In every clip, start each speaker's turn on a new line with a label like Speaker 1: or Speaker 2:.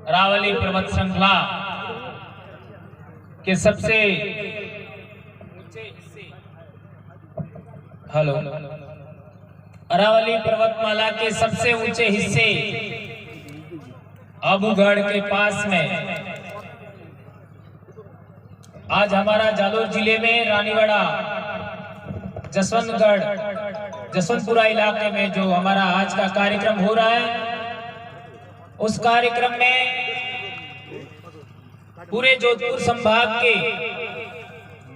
Speaker 1: अरावली पर्वत श्रृंखला के सबसे अरावली पर्वतमाला के सबसे ऊंचे हिस्से आबूगढ़ के पास में आज हमारा जालोर जिले में रानीवाड़ा जसवंतपुरा इलाके में जो हमारा आज का कार्यक्रम हो रहा है, उस कार्यक्रम में पूरे जोधपुर संभाग के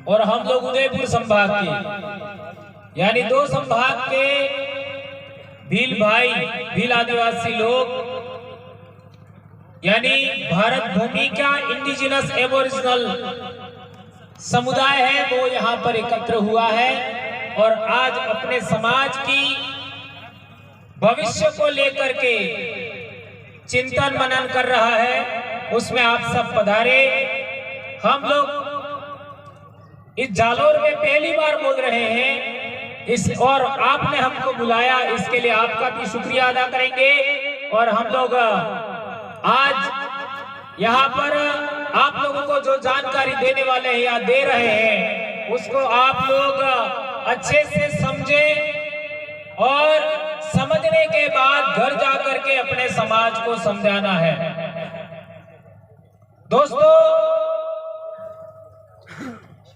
Speaker 1: और हम लोग उदयपुर संभाग के यानी दो संभाग के भील आदिवासी लोग यानी भारत भूमि का इंडिजिनस एबोरिजिनल समुदाय है, वो यहाँ पर एकत्र हुआ है और आज अपने समाज की भविष्य को लेकर के चिंतन मनन कर रहा है। उसमें आप सब पधारे। हम लोग इस जालोर में पहली बार बोल रहे हैं और आपने हमको बुलाया, इसके लिए आपका भी शुक्रिया अदा करेंगे। और हम लोग आज यहाँ पर आप लोगों को जो जानकारी देने वाले हैं या दे रहे हैं, उसको आप लोग अच्छे से समझे और समझने के बाद घर जाकर के अपने समाज को समझाना है। दोस्तों,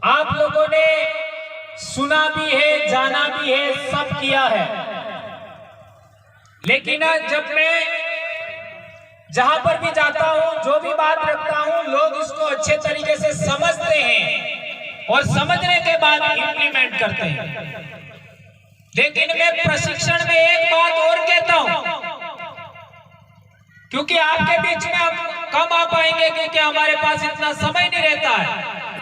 Speaker 1: आप लोगों ने सुना भी है, जाना भी है, सब किया है, लेकिन जब मैं जहां पर भी जाता हूं, जो भी बात रखता हूं, लोग उसको अच्छे तरीके से समझते हैं और समझने के बाद इंप्लीमेंट करते हैं। लेकिन मैं प्रशिक्षण में एक बात और कहता हूं, क्योंकि आपके बीच में हम कम आ पाएंगे क्योंकि हमारे पास इतना समय नहीं रहता है,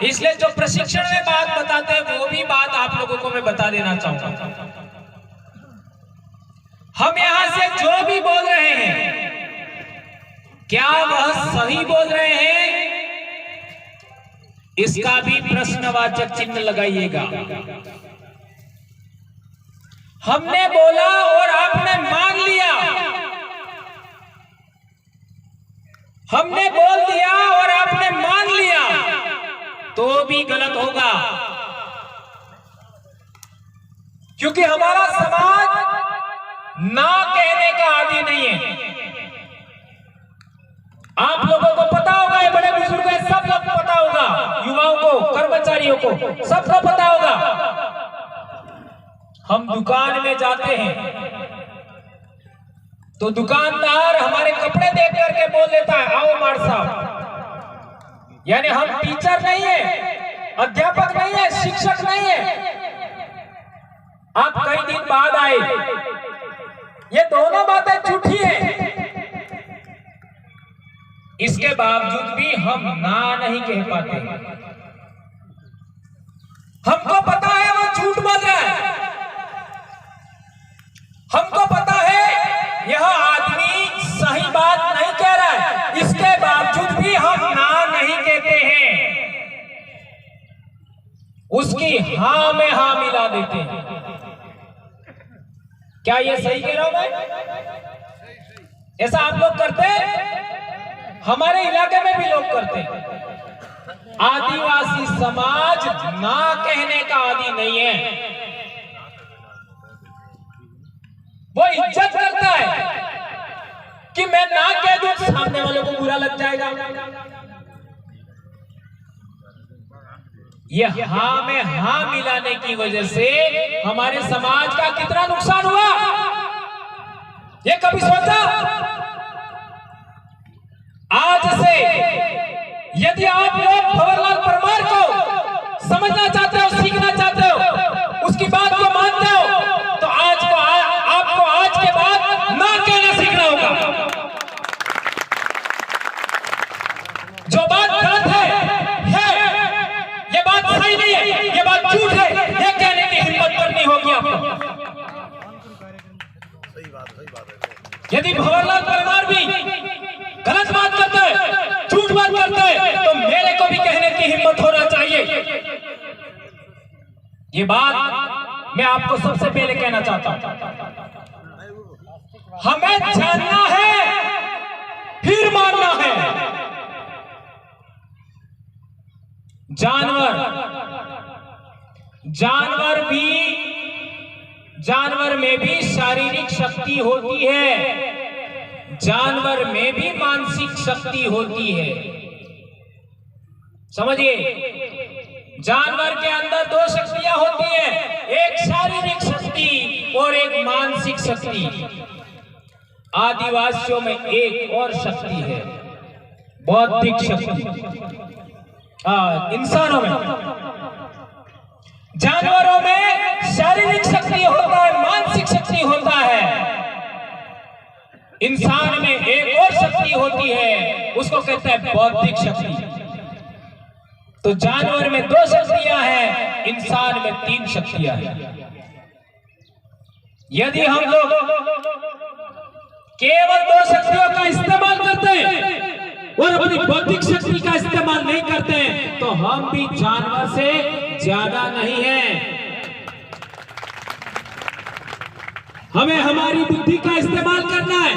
Speaker 1: इसलिए जो प्रशिक्षण में बात बताते हैं वो भी बात आप लोगों को मैं बता देना चाहूंगा। हम यहां से जो भी बोल रहे हैं, क्या वह सही बोल रहे हैं, इसका भी प्रश्नवाचक चिन्ह लगाइएगा। हमने बोला और आपने मान लिया, हमने बोल दिया और आपने मान लिया, तो भी गलत होगा, क्योंकि हमारा समाज ना कहने का आदी नहीं है। आप लोगों को पता होगा, ये बड़े बुजुर्ग हैं, सब लोग पता होगा, युवाओं को, कर्मचारियों को, सबको पता होगा। हम दुकान में जाते हैं तो दुकानदार हमारे कपड़े देख करके बोल देता है, आओ मार साहब। यानी हम टीचर नहीं है, अध्यापक नहीं है, शिक्षक नहीं है। आप कई दिन बाद आए, ये दोनों बातें झूठी है। इसके बावजूद भी हम ना नहीं कह पाते। हमको पता है वो झूठ बोल रहा है, हमको पता है यह आदमी सही बात नहीं कह रहा है, इसके बावजूद भी हम ना नहीं कहते हैं, उसकी हां में हां मिला देते हैं। क्या ये सही कह रहा हूं मैं? ऐसा आप लोग करते हैं? हमारे इलाके में भी लोग करते हैं। आदिवासी समाज ना कहने का आदी नहीं है, वो इज्जत करता है कि मैं ना कह दूं, सामने वालों को बुरा लग जाएगा। ये हां में हां मिलाने की वजह से हमारे समाज का कितना नुकसान हुआ, ये कभी सोचा? आज से यदि आप लोग भंवरलाल परमार को समझना चाहते हो, सीखना चाहते हो, उसकी बात को मानते हो, तो आपको आज के बाद ना कहना सीखना होगा। जो बात गलत है, ये बात सही नहीं है, ये बात झूठ है, ये कहने की हिम्मत करनी होगी आपको। यदि भंवरलाल परमार भी गलत बात करते हैं, झूठ बात करते हैं, तो मेरे को भी कहने की हिम्मत होना चाहिए। ये बात मैं आपको सबसे पहले कहना चाहता हूं। हमें जानना है, फिर मानना है। जानवर में भी शारीरिक शक्ति होती है, जानवर में भी मानसिक शक्ति होती है। समझिए, जानवर के अंदर दो शक्तियां होती हैं, एक शारीरिक शक्ति और एक मानसिक शक्ति। आदिवासियों में एक और शक्ति है, बौद्धिक शक्ति। इंसानों में, जानवरों में शारीरिक शक्ति होता है, मानसिक शक्ति होता है। इंसान में एक और शक्ति होती है, उसको कहते हैं बौद्धिक शक्ति। तो जानवर में दो शक्तियां हैं, इंसान में तीन शक्तियां हैं। यदि हम लोग केवल दो शक्तियों का इस्तेमाल करते हैं और अपनी बौद्धिक शक्ति का इस्तेमाल नहीं करते हैं, तो हम भी जानवर से ज्यादा नहीं हैं। हमें हमारी बुद्धि का इस्तेमाल करना है,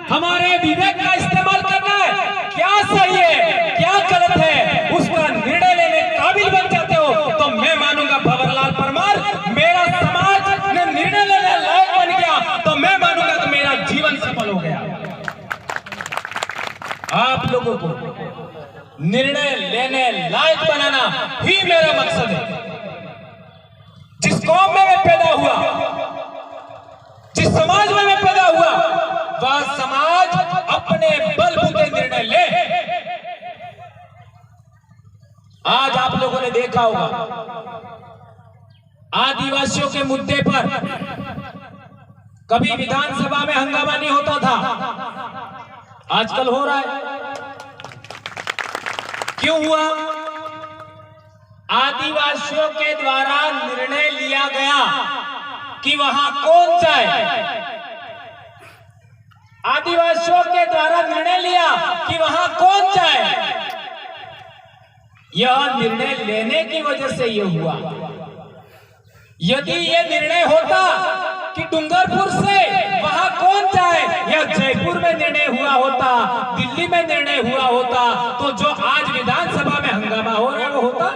Speaker 1: हमारे विवेक का इस्तेमाल करना है। क्या सही है, क्या गलत है, उसका निर्णय लेने काबिल बन जाते हो तो मैं मानूंगा भंवरलाल परमार, मेरा समाज ने निर्णय लेने लायक बन गया तो मैं मानूंगा कि मेरा जीवन सफल हो गया। आप लोगों को निर्णय लेने लायक बनाना ही मेरा मकसद है। जिस कौम में मैं पैदा हुआ, जिस समाज में मैं पैदा हुआ, वह समाज अपने बलबूते निर्णय ले। आज आप लोगों ने देखा होगा, आदिवासियों के मुद्दे पर कभी विधानसभा में हंगामा नहीं होता था, आजकल हो रहा है। क्यों हुआ? आदिवासियों के द्वारा निर्णय लिया गया कि वहां कौन जाए। आदिवासियों के द्वारा निर्णय लिया कि वहां कौन जाए। यह निर्णय लेने की वजह से यह हुआ। यदि यह निर्णय होता कि डूंगरपुर से वहां कौन जाए, या जयपुर में निर्णय हुआ होता, दिल्ली में निर्णय हुआ होता, तो जो आज विधानसभा में हंगामा हो रहा है वो होता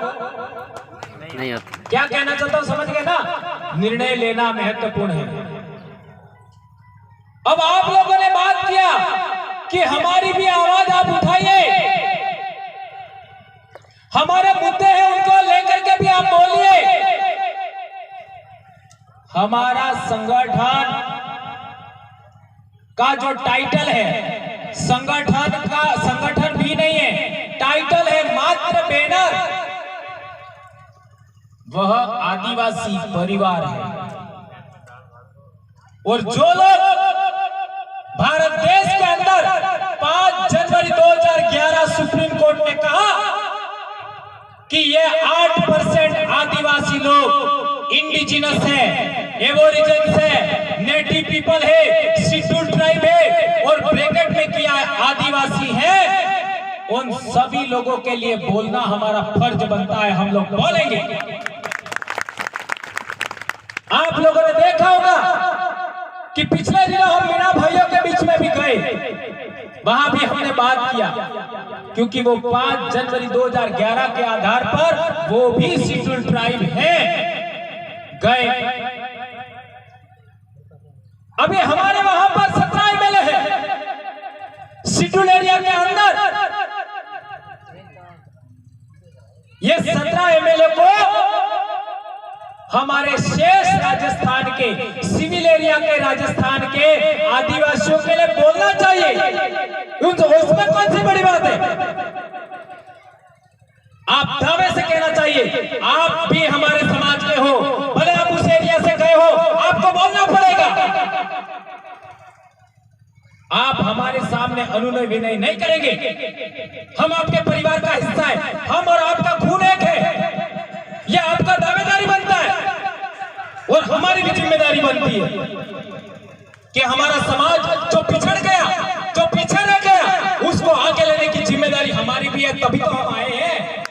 Speaker 1: नहीं होता। क्या कहना चाहता हूं, समझ गए ना? निर्णय लेना महत्वपूर्ण है। अब आप लोगों ने बात किया कि हमारी भी आवाज आप उठाइए, हमारे मुद्दे हैं उनको लेकर के भी आप बोलिए। हमारा संगठन का जो टाइटल है, संगठन भी नहीं है, टाइटल है मात्र बैनर, वह आदिवासी परिवार है। और जो लोग भारत देश के अंदर 5 जनवरी 2011 सुप्रीम कोर्ट ने कहा कि ये 8% आदिवासी लोग इंडिजिनस है, एबोरिजिन्स है, नेटिव पीपल है, शेड्यूल्ड ट्राइब है और ब्रैकेट में किया आदिवासी है, उन सभी लोगों के लिए बोलना हमारा फर्ज बनता है। हम लोग बोलेंगे। आप लोगों ने देखा होगा कि पिछले दिनों हम मीणा भाइयों के बीच में भी गए, वहां भी हमने बात किया, क्योंकि वो 5 जनवरी 2011 के आधार पर वो भी शेड्यूल्ड ट्राइब है, गए। अभी हमारे वहां पर 17 एमएलए है शेड्यूल्ड एरिया के अंदर। ये 17 एमएलए को हमारे शेष राजस्थान के, सिविल एरिया के राजस्थान के आदिवासियों के लिए बोलना चाहिए। उसमें कौन सी बड़ी बात है? आप दावे से कहना चाहिए आप भी हमारे समाज के हो, भले आप उस एरिया से गए हो, आपको बोलना पड़ेगा। आप हमारे सामने अनुनय विनय नहीं करेंगे। हम आपके परिवार का हिस्सा है, हम और आपका खून एक है, यह आपका दावेदारी बनता है और हमारी भी जिम्मेदारी बनती है कि हमारा समाज जो पिछड़ गया, जो पीछे रह गया, उसको आगे लेने की जिम्मेदारी हमारी भी है। तभी तो हम आए हैं।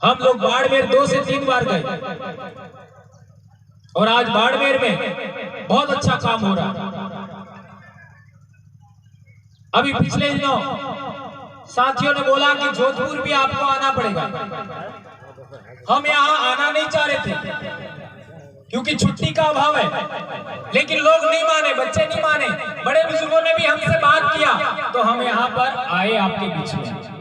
Speaker 1: हम लोग बाड़मेर 2 से 3 बार गए और आज बाड़मेर में बहुत अच्छा काम हो रहा है। अभी पिछले दिनों साथियों ने बोला कि जोधपुर भी आपको आना पड़ेगा। हम यहाँ आना नहीं चाह रहे थे क्योंकि छुट्टी का अभाव है, लेकिन लोग नहीं माने, बच्चे नहीं माने, बड़े बुजुर्गों ने भी हमसे बात किया तो हम यहाँ पर आए आपके बीच में।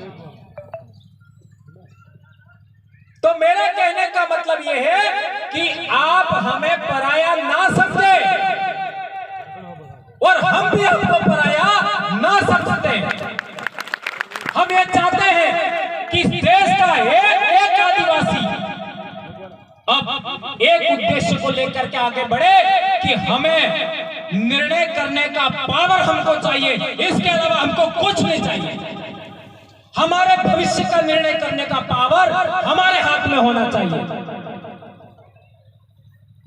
Speaker 1: तो मेरे कहने का मतलब यह है कि आप हमें पराया ना समझे और हम भी आपको पराया ना समझते। हम ये चाहते हैं कि देश का एक आदिवासी अब एक उद्देश्य को लेकर के आगे बढ़े कि हमें निर्णय करने का पावर हमको चाहिए, इसके अलावा हमको कुछ नहीं चाहिए। हमारे भविष्य का निर्णय करने का पावर हमारे हाथ में होना चाहिए।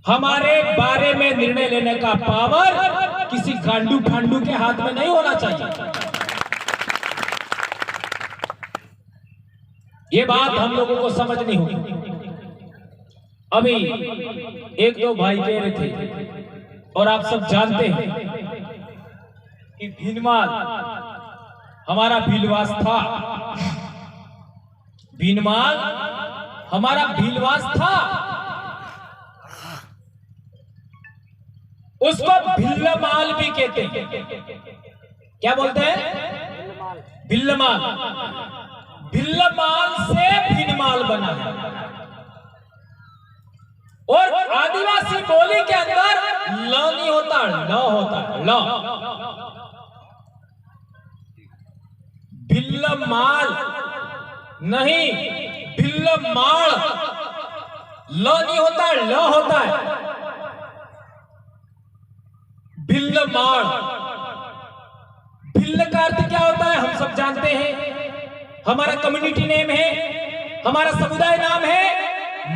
Speaker 1: हमारे बारे में निर्णय लेने का पावर किसी गांडू फांडू के हाथ में नहीं होना चाहिए। ये बात हम लोगों को समझनी होगी। अभी एक दो भाई कह रहे थे और आप सब जानते हैं कि भीनमाल हमारा भीलवास था, भीनमाल हमारा भीलवास था, उसको भिल्लमाल भी कहते हैं। क्या बोलते हैं? भिल्लमाल। भिल्लमाल से भीनमाल बना है और आदिवासी बोली के अंदर ल नहीं होता, ल होता है, ल। भिल्लमाल नहीं, भिल्लमाल। ल नहीं होता, ल होता है। भिल्लमाल। भिल्ल का अर्थ क्या होता है हम सब जानते हैं, हमारा कम्युनिटी नेम है, हमारा समुदाय नाम है।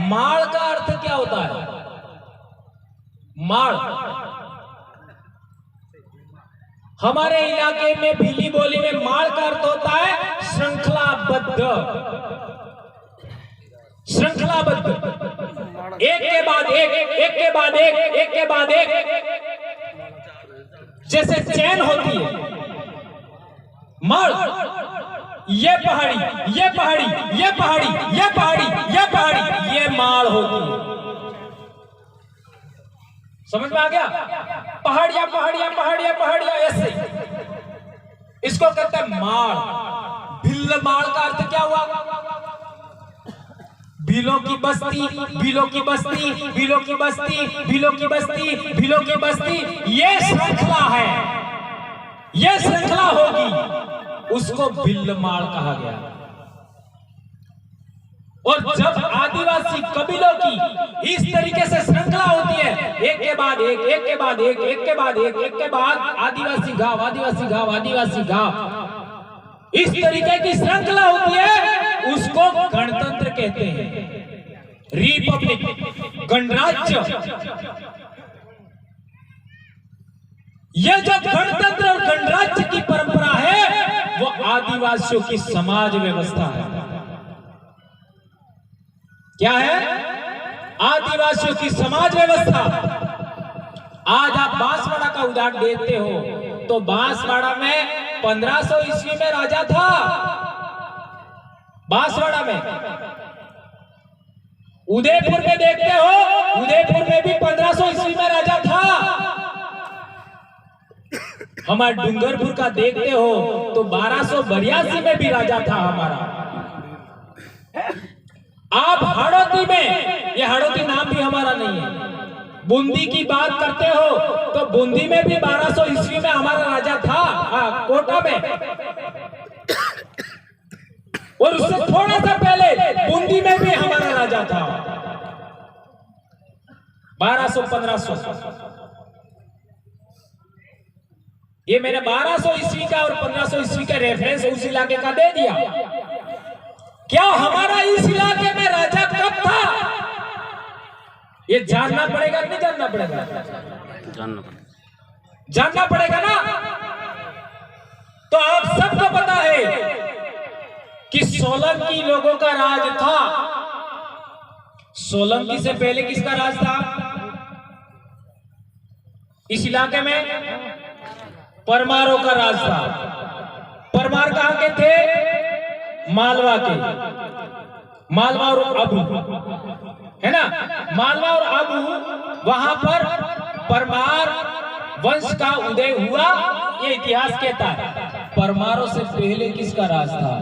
Speaker 1: माल का अर्थ क्या होता है? माल हमारे इलाके में भीली बोली में माल का अर्थ होता है श्रृंखलाबद्ध। श्रृंखलाबद्ध, एक के बाद एक, एक के बाद एक, एक के बाद एक, जैसे चैन होती है। माल, ये पहाड़ी, ये पहाड़ी, ये पहाड़ी, ये पहाड़ी, ये पहाड़ी, ये माल होती है। समझ में आ गया? पहाड़ियां पहाड़ियां पहाड़ियां पहाड़ियां, ऐसे इसको कहते हैं माल। भिल्ल माल का अर्थ क्या हुआ? भीलों की बस्ती, भीलों की बस्ती, भीलों की बस्ती, भीलों की बस्ती, भीलों की बस्ती, ये श्रृंखला है, ये श्रृंखला होगी, उसको भिल्लमाल कहा गया। और जब आदिवासी कबीलों की इस तरीके से श्रृंखला होती है, एक के बाद एक, एक के बाद एक, एक के बाद एक, एक के बाद आदिवासी गांव, आदिवासी गांव, आदिवासी गांव, इस तरीके की श्रृंखला होती है, उसको गणतंत्र कहते हैं, रिपब्लिक, गणराज्य। यह जो गणतंत्र और गणराज्य की परंपरा है वो आदिवासियों की समाज व्यवस्था है। क्या है? आदिवासियों की समाज व्यवस्था। आज आप बांसवाड़ा का उदाहरण देते हो तो बांसवाड़ा में 1500 ईस्वी में राजा था। बांसवाड़ा में, उदयपुर में देखते हो, उदयपुर में भी 1500 ईस्वी में राजा था। हमारे डूंगरपुर का देखते हो तो 1282 में भी राजा था हमारा। आप हड़ौती में, ये हड़ौती नाम भी हमारा नहीं है, बूंदी की बात करते हो तो बूंदी में भी 1200 ईस्वी में हमारा राजा था, कोटा में। और उससे थोड़ा सा पहले बूंदी में भी हमारा राजा था, 1200-1500। ये मैंने 1200 ईस्वी का और 1500 ईस्वी का रेफरेंस उस इलाके का दे दिया। क्या हमारा इस इलाके में राजा कब था ये जानना पड़ेगा, नहीं जानना पड़ेगा? जानना पड़ेगा ना। तो आप सबको पता है कि सोलंकी लोगों का राज था। सोलंकी से पहले किसका राज था इस इलाके में? परमारों का राज था। परमार कहां के थे? मालवा के, मालवा और अबू, है ना। मालवा और अबू, वहां पर परमार वंश का उदय हुआ, ये इतिहास कहता है। परमारों से पहले किसका राज था?